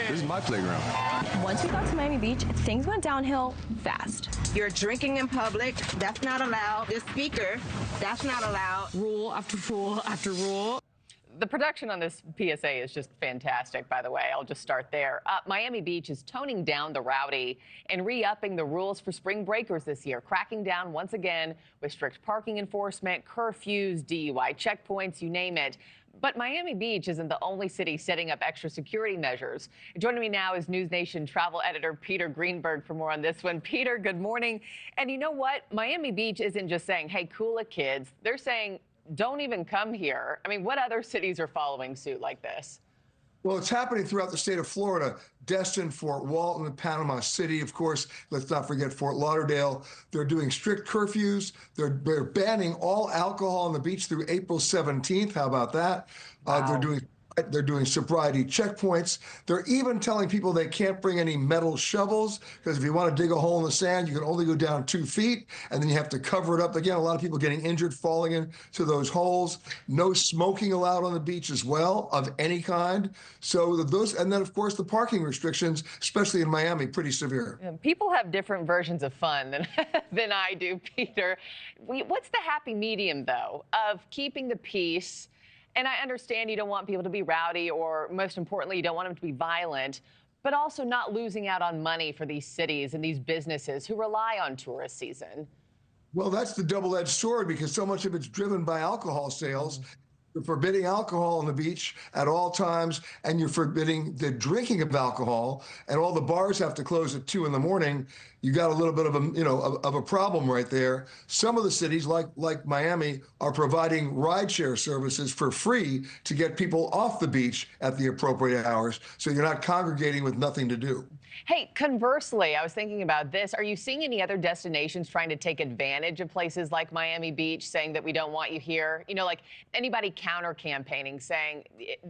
This is my playground. Once we got to Miami Beach, things went downhill fast. You're drinking in public. That's not allowed. The speaker, that's not allowed. Rule after rule after rule. The production on this PSA is just fantastic, by the way. I'll just start there. Miami Beach is toning down the rowdy and re-upping the rules for spring breakers this year, cracking down once again with strict parking enforcement, curfews, DUI checkpoints, you name it. But Miami Beach isn't the only city setting up extra security measures. Joining me now is NewsNation travel editor Peter Greenberg for more on this one. Peter, good morning. And you know what? Miami Beach isn't just saying, hey, cool it, kids. They're saying, don't even come here. I mean, what other cities are following suit like this? Well, it's happening throughout the state of Florida. Destin, Fort Walton, and Panama City, of course. Let's not forget Fort Lauderdale. They're doing strict curfews. They're banning all alcohol on the beach through April 17th. How about that? Wow. They're doing sobriety checkpoints. They're even telling people they can't bring any metal shovels because if you want to dig a hole in the sand, you can only go down 2 feet, and then you have to cover it up. Again, a lot of people getting injured falling into those holes. No smoking allowed on the beach as well of any kind. So those, and then of course the parking restrictions, especially in Miami, pretty severe. People have different versions of fun than I do, Peter. What's the happy medium, though, of keeping the peace? And I understand you don't want people to be rowdy, or most importantly, you don't want them to be violent, but also not losing out on money for these cities and these businesses who rely on tourist season. Well, that's the double-edged sword because so much of it's driven by alcohol sales. You're forbidding alcohol on the beach at all times, and you're forbidding the drinking of alcohol, and all the bars have to close at 2 in the morning. You got a little bit of a problem right there. Some of the cities, like Miami, are providing rideshare services for free to get people off the beach at the appropriate hours, so you're not congregating with nothing to do. Hey, conversely, I was thinking about this. Are you seeing any other destinations trying to take advantage of places like Miami Beach, saying that we don't want you here? You know, like anybody counter-campaigning, saying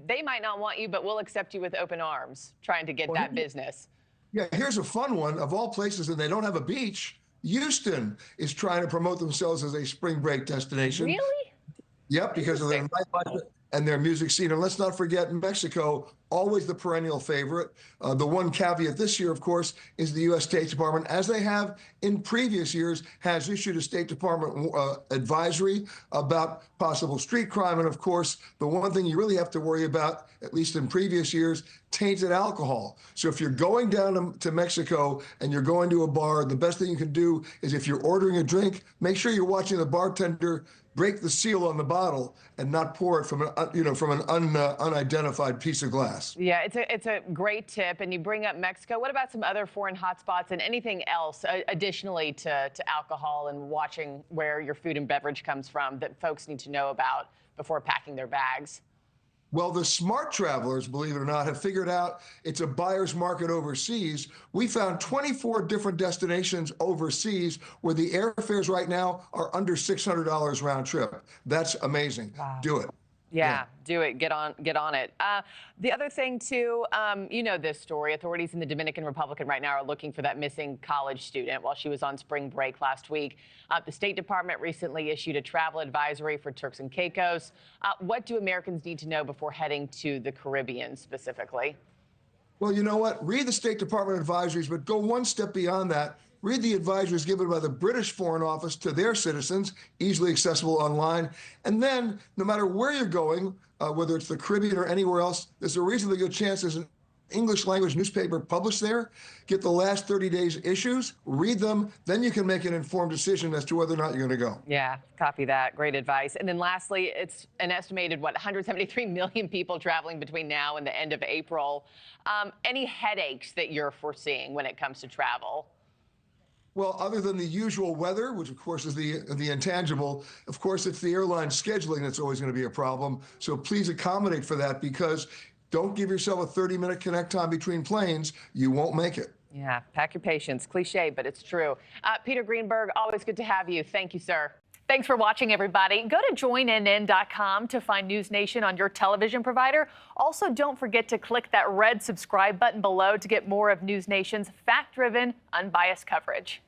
they might not want you, but we'll accept you with open arms, trying to get that business. Yeah, here's a fun one. Of all places, and they don't have a beach, Houston is trying to promote themselves as a spring break destination. Really? Yep, because of their nightlife and their music scene. And let's not forget Mexico, always the perennial favorite. The one caveat this year, of course, is the U.S. State Department, as they have in previous years, has issued a State Department advisory about possible street crime. And of course, the one thing you really have to worry about, at least in previous years, tainted alcohol. So if you're going down to Mexico and you're going to a bar, the best thing you can do is if you're ordering a drink, make sure you're watching the bartender break the seal on the bottle and not pour it from an unidentified piece of glass. Yeah, it's a great tip. And you bring up Mexico. What about some other foreign hotspots and anything else additionally to alcohol and watching where your food and beverage comes from that folks need to know about before packing their bags? Well, the smart travelers, believe it or not, have figured out it's a buyer's market overseas. We found 24 different destinations overseas where the airfares right now are under $600 round trip. That's amazing. Wow. Do it. Yeah, do it. Get on it. The other thing, too, you know this story. Authorities in the Dominican Republic right now are looking for that missing college student while she was on spring break last week. The State Department recently issued a travel advisory for Turks and Caicos. What do Americans need to know before heading to the Caribbean specifically? Well, you know what? Read the State Department advisories, but go one step beyond that. Read the advisories given by the British Foreign Office to their citizens, easily accessible online. And then, no matter where you're going, whether it's the Caribbean or anywhere else, there's a reasonably good chance there's an English language newspaper published there. Get the last 30 days issues, read them, then you can make an informed decision as to whether or not you're going to go. Yeah, copy that. Great advice. And then lastly, it's an estimated, 173 million people traveling between now and the end of April. Any headaches that you're foreseeing when it comes to travel? Well, other than the usual weather, which of course is the intangible, of course, it's the airline scheduling that's always going to be a problem. So please accommodate for that, because don't give yourself a 30-minute connect time between planes. You won't make it. Yeah, pack your patience. Cliche, but it's true. Peter Greenberg, always good to have you. Thank you, sir. Thanks for watching, everybody. Go to joinnn.com to find NewsNation on your television provider. Also, don't forget to click that red subscribe button below to get more of NewsNation's fact-driven, unbiased coverage.